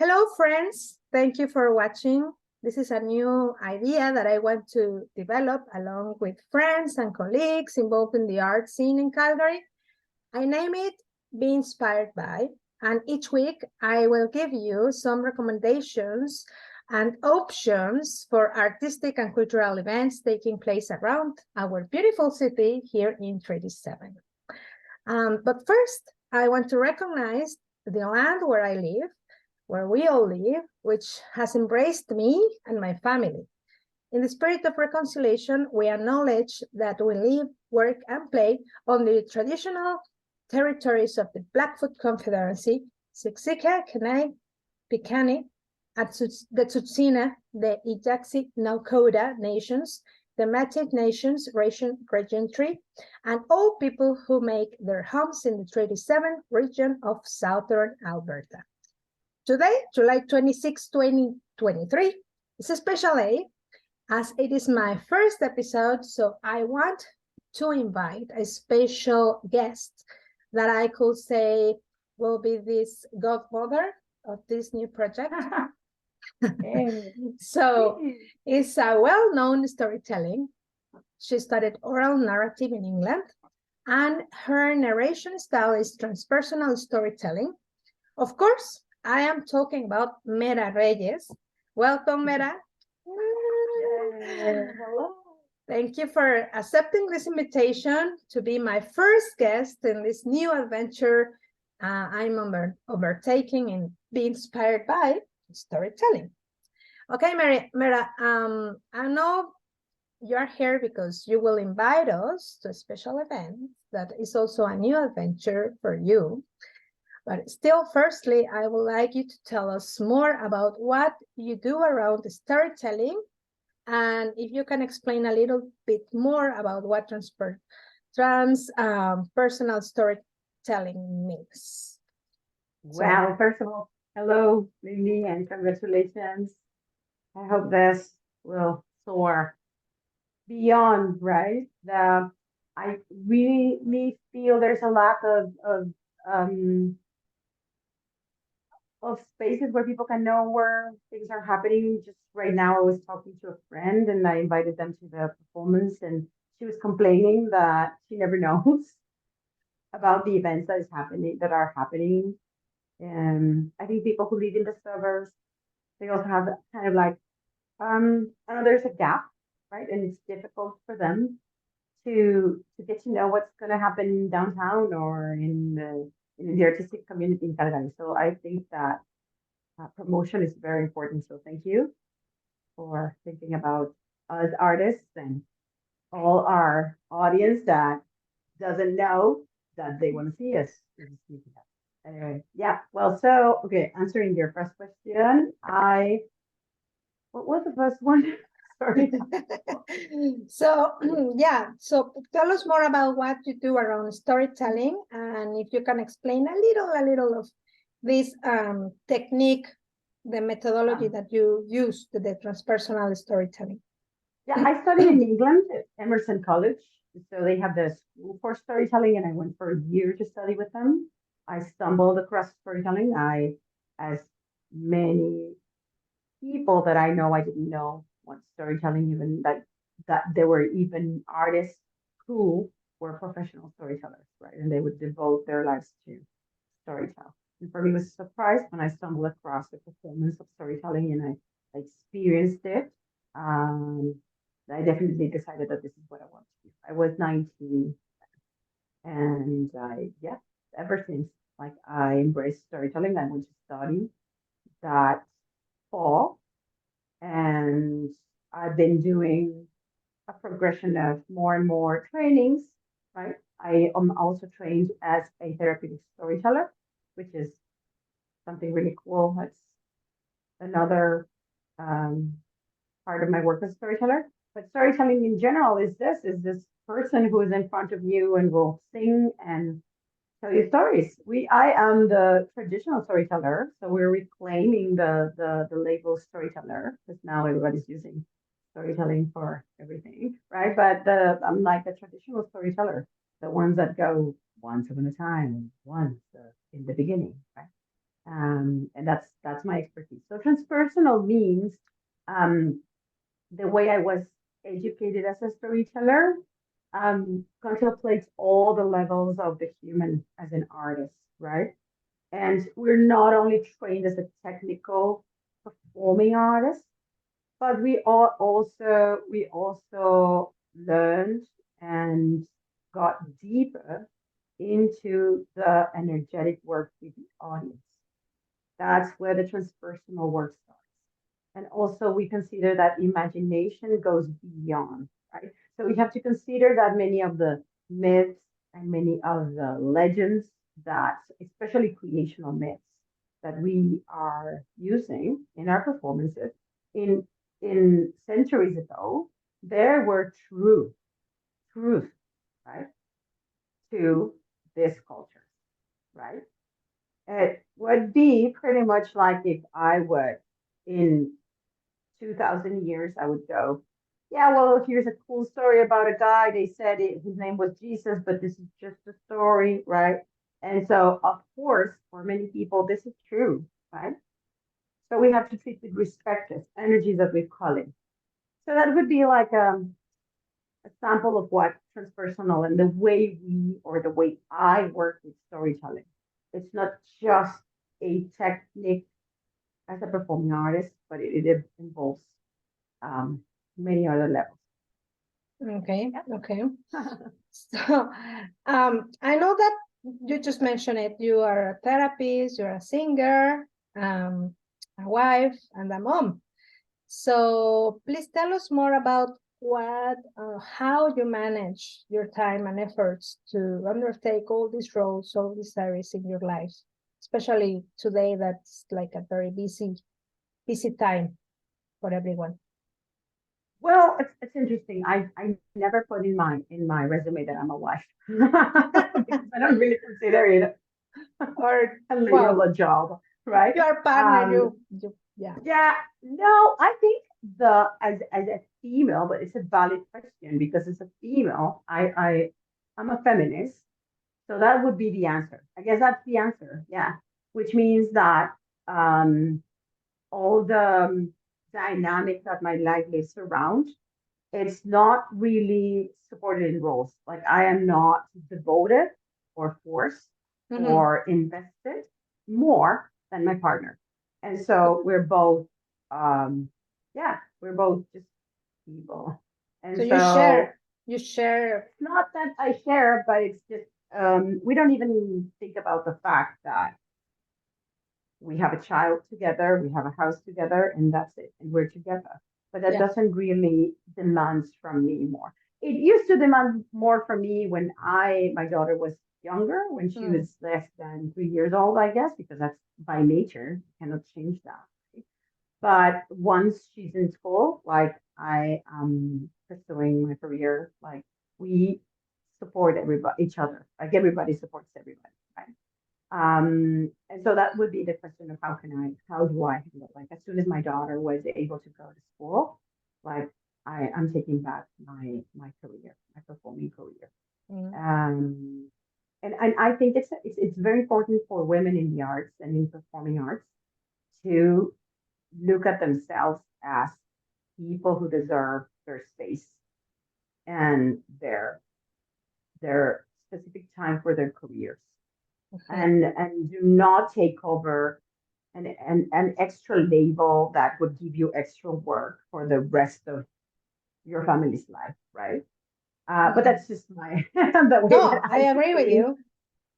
Hello, friends. Thank you for watching. This is a new idea that I want to develop along with friends and colleagues involved in the art scene in Calgary. I name it Be Inspired By, and each week I will give you some recommendations and options for artistic and cultural events taking place around our beautiful city here in 37. But first, I want to recognize the land where I live, where we all live, which has embraced me and my family. In the spirit of reconciliation, we acknowledge that we live, work, and play on the traditional territories of the Blackfoot Confederacy, Siksika, Kainai, Piikani, the Tsuut'ina, the Ijaxi Nakoda nations, the Métis Nations, Region 3, and all people who make their homes in the 37th region of Southern Alberta. Today, July 26, 2023, is a special day as it is my first episode, so I want to invite a special guest that I could say will be this godmother of this new project. So it's a well-known storytelling. She studied oral narrative in England, and her narration style is transpersonal storytelling. Of course, I am talking about Mera Reyes. Welcome, Mera. Hello. Thank you for accepting this invitation to be my first guest in this new adventure I'm overtaking and be inspired by storytelling. Okay, Mera, I know you're here because you will invite us to a special event that is also a new adventure for you. But still, firstly, I would like you to tell us more about what you do around storytelling, and if you can explain a little bit more about what personal storytelling means. Well, first of all, hello, Lily, and congratulations. I hope this will soar beyond, right? I really feel there's a lack um of spaces where people can know where things are happening. Just right now, I was talking to a friend and I invited them to the performance, and she was complaining that she never knows about the events that are happening. And I think people who live in the suburbs, they also have kind of like I know there's a gap, right? And it's difficult for them to get to know what's going to happen downtown or in the artistic community in Calgary. So I think that promotion is very important. So thank you for thinking about us artists and all our audience that doesn't know that they want to see us. Anyway, yeah. Well, so okay, answering your first question, what was the first one? Sorry. So yeah, so tell us more about what you do around storytelling, and if you can explain a little of this technique, the methodology that you use to the transpersonal storytelling. Yeah, I studied in England at Emerson College. So they have the school for storytelling, and I went for a year to study with them. I stumbled across storytelling. As many people that I know, I didn't know what storytelling even that there were even artists who were professional storytellers, right? And they would devote their lives to storytelling. And for me, it was a surprise when I stumbled across the performance of storytelling and I experienced it. Um, I definitely decided that this is what I want to do. I was 19, and yeah, ever since, like, I embraced storytelling. I went to study that fall, and I've been doing a progression of more and more trainings, right? I am also trained as a therapeutic storyteller, which is something really cool. That's another um, part of my work as a storyteller. But storytelling in general is this person who is in front of you and will sing and tell you stories. I am the traditional storyteller, so we're reclaiming the label storyteller because now everybody's using storytelling for everything, right? But I'm like the traditional storyteller, the ones that go once upon a time, once in the beginning, right? And that's my expertise. So transpersonal means um, the way I was educated as a storyteller contemplates all the levels of the human as an artist, right? And we're not only trained as a technical performing artist, but we also learned and got deeper into the energetic work with the audience. That's where the transpersonal work starts. And also we consider that imagination goes beyond, right? So we have to consider that many of the myths and many of the legends that, especially creational myths, that we are using in our performances in in centuries ago, there were truth, right, to this culture, right? It would be pretty much like if I would in 2000 years, I would go, yeah, well, here's a cool story about a guy. They said his name was Jesus, but this is just a story, right? And so, of course, for many people, this is true, right? So we have to treat with respect as energies that we call it. So that would be like a sample of what transpersonal and the way we or the way I work with storytelling. It's not just a technique as a performing artist, but it involves um, many other levels. Okay, Yep. okay. So, I know that you just mentioned it. You are a therapist, you're a singer, a wife, and a mom. So please tell us more about how you manage your time and efforts to undertake all these roles, all these areas in your life, especially today that's like a very busy time for everyone. Well, it's interesting. I never put in my resume that I'm a wife because I don't really consider it Or a well, literal job, right? your partner, yeah. Yeah, no, I think the as a female, but it's a valid question because as a female, I'm a feminist, so that would be the answer. I guess that's the answer. Yeah, which means that um all the dynamics that my life lives around, it's not really supported in roles. Like I am not devoted or forced Mhm. or invested more than my partner. And so we're both, um, yeah, we're both just people. So And so you share. it's not that I share, but it's just, we don't even think about the fact that we have a child together, we have a house together, and that's it. And we're together. But that Yeah. doesn't really demands from me more. It used to demand more from me when my daughter was younger, when she Mm. was less than 3 years old, I guess, because that's by nature, you cannot change that. But once she's in school, like I am pursuing my career, like we support everybody, each other. Like everybody supports everybody, right? And so that would be the question of how do I handle it? Like as soon as my daughter was able to go to school, like I'm taking back my career, my performing career. Mm. Um, and I think it's very important for women in the arts and in performing arts to look at themselves as people who deserve their space and their specific time for their careers Okay. and do not take over an extra label that would give you extra work for the rest of your family's life, right? But Mhm. that's just my the way that No, I I agree with think. you.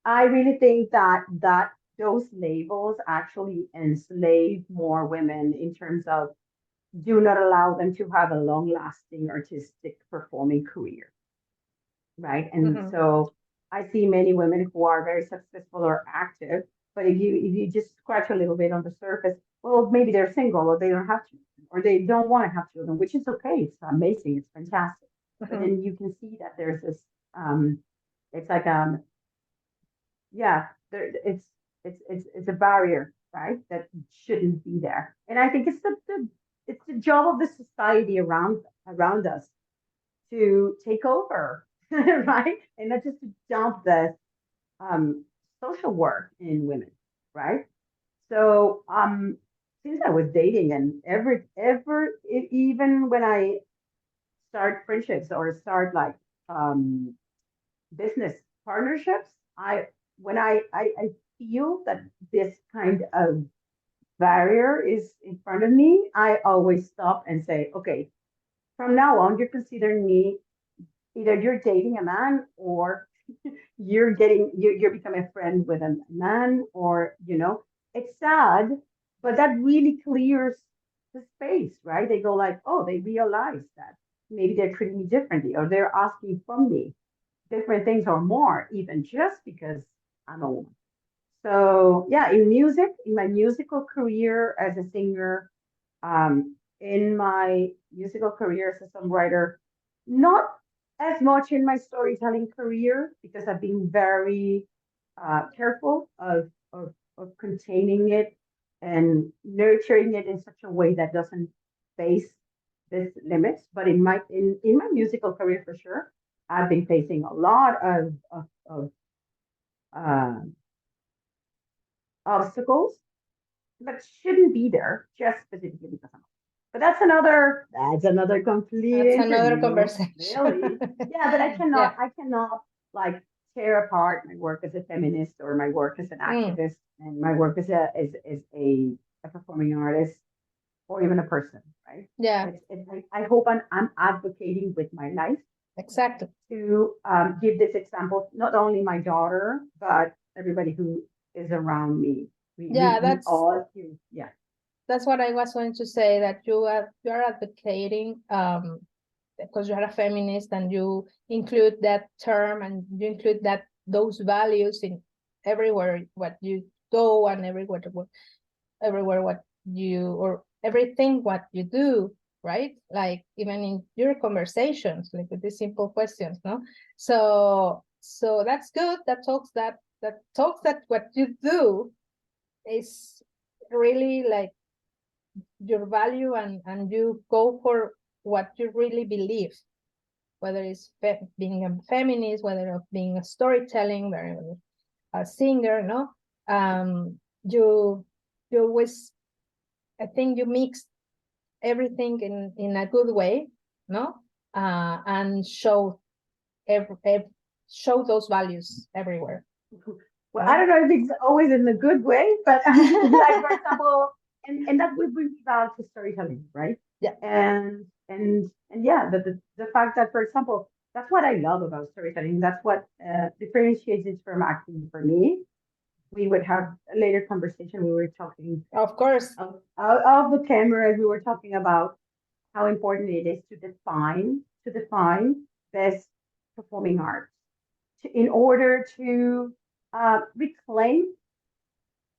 I really think that those labels actually enslave more women in terms of do not allow them to have a long lasting artistic performing career, right? And Mhm. so I see many women who are very successful or active, but if you just scratch a little bit on the surface, well, maybe they're single or they don't have children or they don't want to have children, which is okay. It's amazing. It's fantastic. But Mhm. then you can see that there's this it's like yeah, there it's a barrier, right? That shouldn't be there. And I think it's the job of the society around us to take over, right? And not just to dump the um, social work in women, right? So since I was dating and even when I start friendships or start like um business partnerships, I when I feel that this kind of barrier is in front of me, I always stop and say, okay, from now on, you're considering me either you're dating a man or you're becoming a friend with a man, or it's sad, but that really clears the space, right? They go like, oh, they realize that maybe they're treating me differently, or they're asking from me different things or more, even just because I'm a woman. So yeah, in music, in my musical career as a singer, in my musical career as a songwriter, not as much in my storytelling career because I've been very careful of containing it and nurturing it in such a way that doesn't face this limits. But in my musical career for sure, I've been facing a lot of obstacles that shouldn't be there just specifically because I'm. But that's another complete That's another interview, conversation. really. Yeah, but I Yeah. cannot I cannot like tear apart my work as a feminist or my work as an Mm, activist and my work as a performing artist or even a person, right? yeah, I hope I'm advocating with my life exactly. to give this example, not only my daughter, but everybody who is around me. Yeah, We all do. Yeah. that's what I was going to say, that you are advocating because you are a feminist and you include that term and you include that those values in everywhere what you go and everywhere what you or everything what you do, right? Like even in your conversations, like with these simple questions, no? So that's good. That talks that what you do is really like your value, and you go for what you really believe, whether it's being a feminist, whether it's being a storytelling, whether a singer, no? You always, I think you mix everything in a good way, no? And show those values everywhere, Well, I right? don't know if it's always in a good way, but like for example, and that would bring me back to storytelling, right? Yeah, And yeah, the fact that, for example, that's what I love about storytelling. That's what differentiates it from acting for me. We would have a later conversation. We were talking of course. of the camera. We were talking about how important it is to define best performing arts in order to reclaim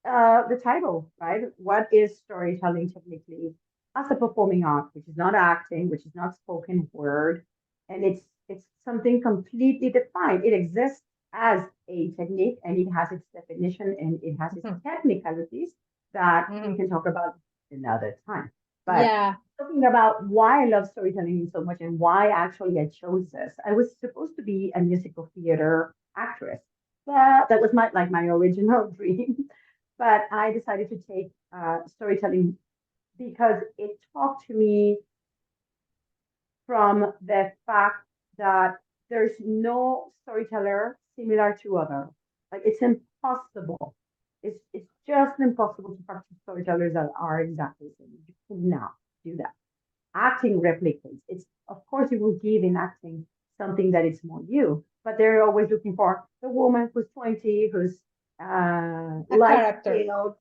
the title, right? What is storytelling technically as a performing art, which is not acting, which is not spoken word, and it's something completely defined. It exists as a technique, and it has its definition, and it has its Mhm, technicalities that we mhm. can talk about another time. But Yeah, talking about why I love storytelling so much and why actually I chose this, I was supposed to be a musical theater actress. That was my original dream. But I decided to take storytelling because it talked to me from the fact that there's no storyteller similar to other. Like it's impossible. It's just impossible to practice storytellers that are exactly the same. You cannot do that. Acting replicates. It's of course you will give in acting something that is more you, but they're always looking for the woman who's 20, who's a light character, scaled,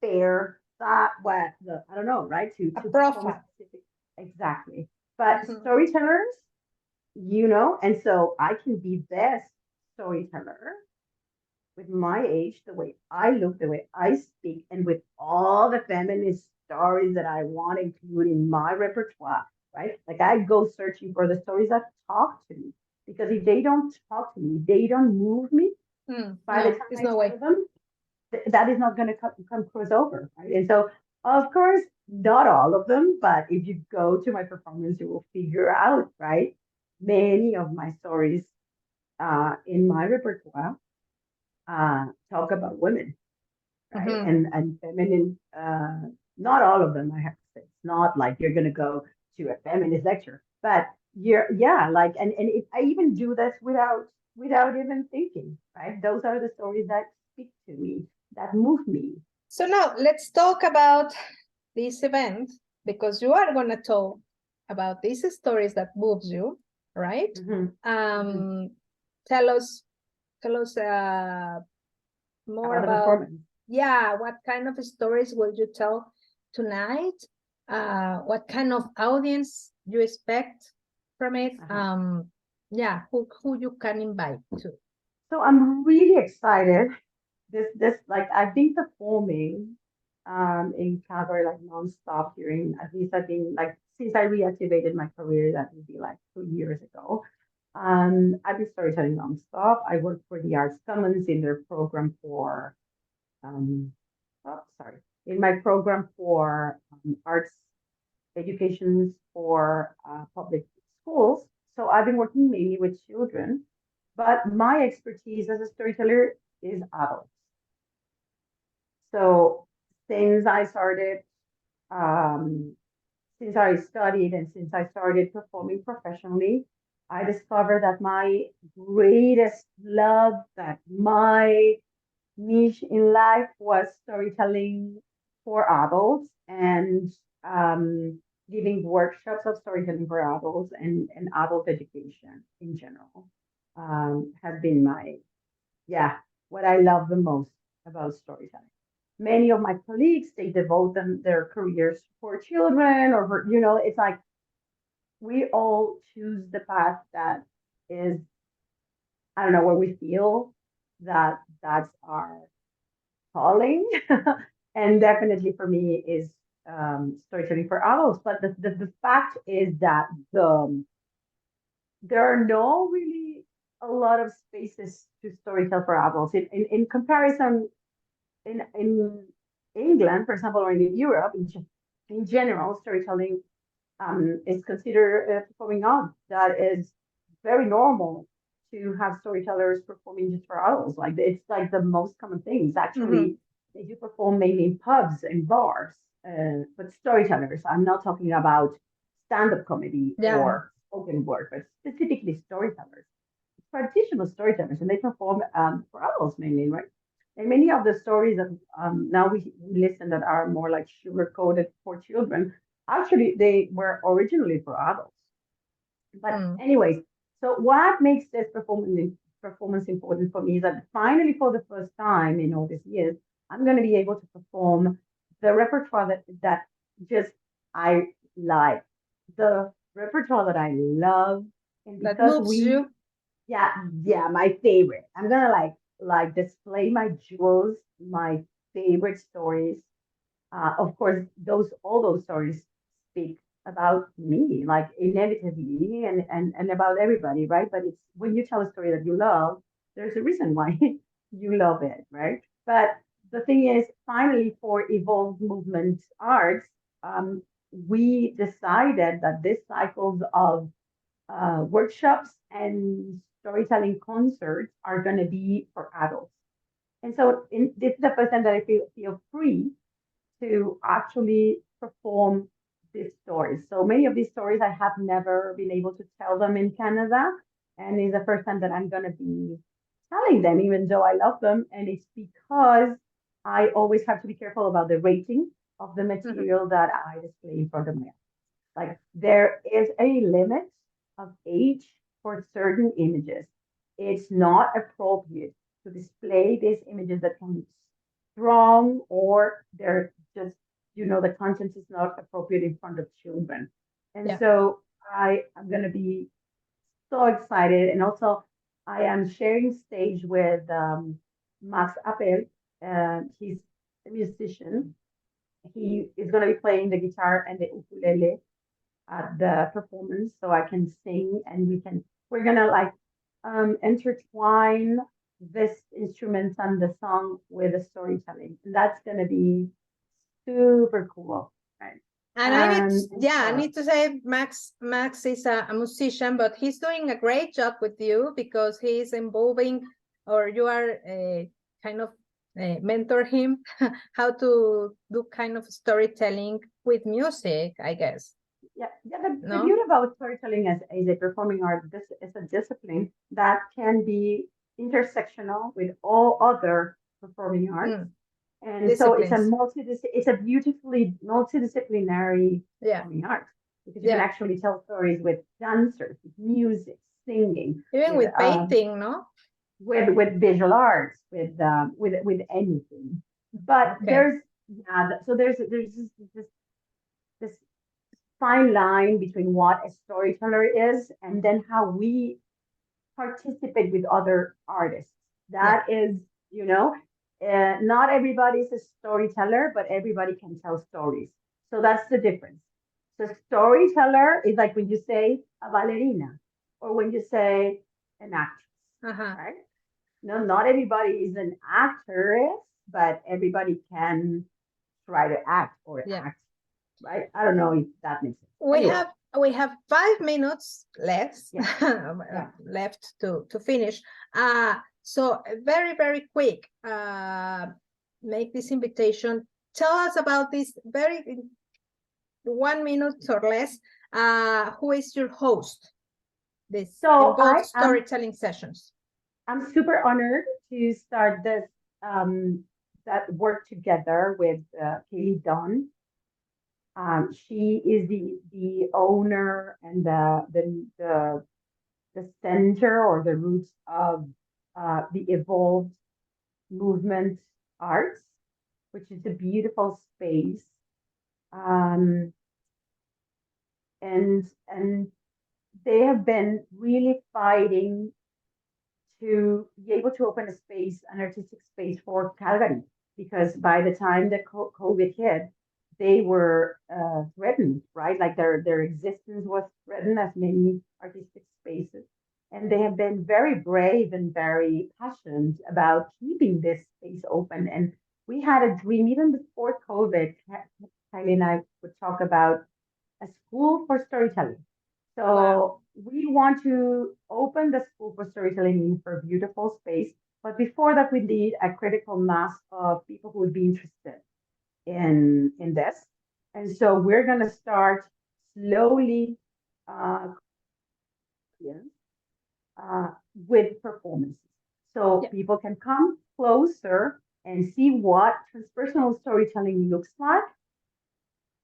fair, that what the I don't know, right? To a perform a profile. specific exactly. But Mhm. storytellers, and so I can be best storyteller with my age, the way I look, the way I speak, and with all the feminist stories that I want to include in my repertoire, right? Like I go searching for the stories that talk to me. Because if they don't talk to me, they don't move me. By the No, time there's I no tell way. them, that is not going to come cross over, right? And so, of course, not all of them, but if you go to my performance, you will figure out, right? Many of my stories in my repertoire talk about women, right? And feminine, not all of them, I have to say. It's not like you're gonna go to a feminist lecture, but yeah, like, I even do this without even thinking, right? Those are the stories that speak to me, that move me. So now let's talk about this event, because you are going to talk about these stories that moves you, right? Tell us more About the about, performance. yeah, what kind of stories will you tell tonight? What kind of audience you expect from it? Yeah, who you can invite to. So I'm really excited. This like I've been performing in Calgary like nonstop during, at least I've been like, since I reactivated my career, that would be like 2 years ago. I've been storytelling nonstop. I work for the Arts Commons in their program for in my program for arts educations for public schools. So I've been working mainly with children, but my expertise as a storyteller is adults. So since I started, um, since I studied and since I started performing professionally, I discovered that my greatest love, that my niche in life was storytelling for adults and giving workshops of storytelling for adults and adult education in general has been what I love the most about storytelling. Many of my colleagues, they devote their careers for children or for, it's like we all choose the path that is, I don't know, where we feel that that's our calling. And definitely for me is storytelling for adults. But the fact is that there are no really a lot of spaces to storytell for adults. In comparison, in England, for example, or in Europe, in general, storytelling is considered a performing art. That is very normal to have storytellers performing just for adults. Like it's like the most common things. Actually, they do perform mainly in pubs and bars. But storytellers, I'm not talking about stand-up comedy or spoken word, but specifically storytellers, traditional storytellers, and they perform for adults mainly, right? And many of the stories that now we listen that are more like sugar-coated for children, actually they were originally for adults. But anyways, so what makes this performance important for me is that finally, for the first time in all these years, I'm going to be able to perform the repertoire that just I like, the repertoire that I love, and That because moves you. yeah, my favorite. I'm gonna like display my jewels, my favorite stories. Of course, all those stories speak about me, like inevitably, and about everybody, right? But it's when you tell a story that you love, there's a reason why you love it, right? But the thing is, finally, for Evolved Movement Arts, we decided that this cycles of workshops and storytelling concerts are going to be for adults. And so this is the first time that I feel free to actually perform these stories. So many of these stories I have never been able to tell them in Canada. And it's the first time that I'm going to be telling them, even though I love them. And it's because I always have to be careful about the rating of the material that I display in front of my eyes. Like there is a limit of age for certain images. It's not appropriate to display these images that can be strong or they're just, the content is not appropriate in front of children. And so I am going to be so excited. And also, I am sharing stage with Max Appel. He's a musician. He is going to be playing the guitar and the ukulele at the performance, so I can sing and we're gonna like intertwine this instrument and the song with the storytelling. And that's gonna be super cool. Right. And I need to say Max is a musician, but he's doing a great job with you because he's involving, or you are kind of mentor him how to do kind of storytelling with music, I guess. Yeah, the No? beauty about storytelling as a performing art, this is a discipline that can be intersectional with all other performing arts. Mm, And so it's disciplines. it's a beautifully multidisciplinary Yeah, performing art because you can yeah. actually tell stories with dancers, with music, singing, Even with painting, no? with visual arts, with anything. But Okay. so there's this fine line between what a storyteller is and then how we participate with other artists. Yeah, That is, not everybody's a storyteller, but everybody can tell stories. So that's the difference. So storyteller is like when you say a ballerina or when you say an actress, uh-huh. right? No, not everybody is an actress, but everybody can try to act or Yeah. act, right? I don't know if that makes sense. We Anyway, have 5 minutes left yeah, yeah. left to finish. So very, very quick, make this invitation. Tell us about this very 1 minute or less. Who is your host? This So involves storytelling sessions. I'm super honored to start this that work together with Kaylee Dunn. She is the owner and the center or the roots of the Evolved Movement Arts, which is a beautiful space. Um, and they have been really fighting to be able to open a space, an artistic space for Calgary, because by the time the COVID hit, they were threatened, right? Like their existence was threatened as many artistic spaces. And they have been very brave and very passionate about keeping this space open. And we had a dream, even before COVID, Kylie and I would talk about a school for storytelling. Wow. So we want to open the school for storytelling for a beautiful space. But before that, we need a critical mass of people who would be interested in this. And so we're going to start slowly uh, yeah, uh, with performances. So Yeah. people can come closer and see what transpersonal storytelling looks like.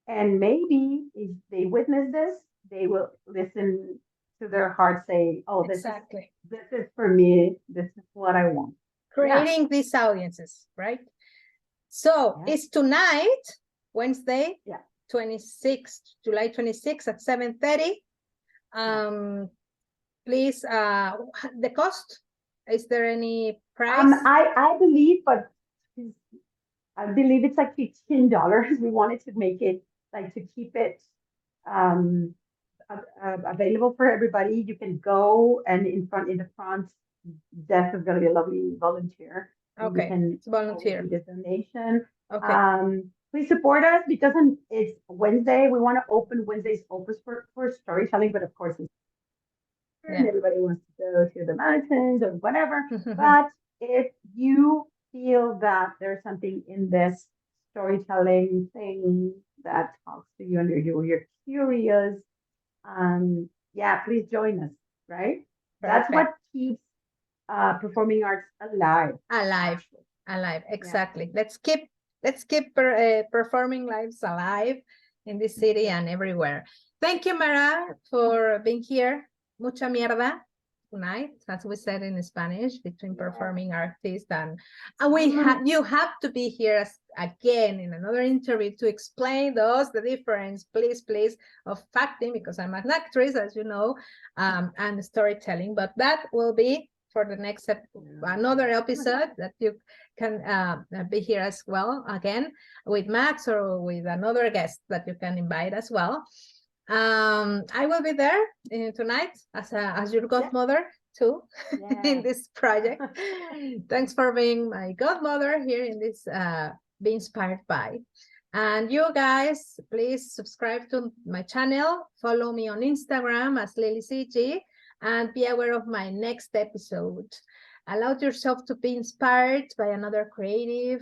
And maybe if they witness this, they will listen to their heart say, "Oh, Exactly. this is for me. This is what I want." Creating these audiences, right? So Yeah. it's tonight, Wednesday, Yeah. 26th, July 26th at 7:30. Please, the cost, is there any price? I believe, but I believe it's like $15. We wanted to make it like to keep it um available for everybody. You can go and in the front desk is going to be a lovely volunteer. And Okay, you can it's volunteer. do this donation. Okay. Please support us because it's Wednesday. We want to open Wednesdays open for storytelling, but of course, Yeah. everybody wants to go to the mountains or whatever. But if you feel that there's something in this storytelling thing that talks to you and you're curious, yeah, please join us, right? That's what keeps performing arts alive. Alive, Actually. alive, Yeah. exactly. Let's keep performing lives alive in this city and everywhere. Thank you, Mera, for being here. Mucha mierda tonight, as we said in Spanish, between performing artists and you have to be here again in another interview to explain those the difference, please, of acting, because I'm an actress, as you know, and storytelling. But that will be for the next another episode that you can be here as well again with Max or with another guest that you can invite as well. I will be there tonight as your godmother too in this project. Thanks for being my godmother here in this Be Inspired By. And you guys, please subscribe to my channel, follow me on Instagram as Lily Sigie, and be aware of my next episode. Allow yourself to be inspired by another creative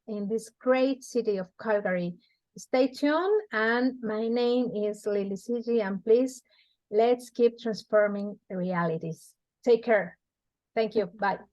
in this great city of Calgary. Stay tuned, and my name is Lily Sigie, and please, let's keep transforming the realities. Take care. Thank you. Bye.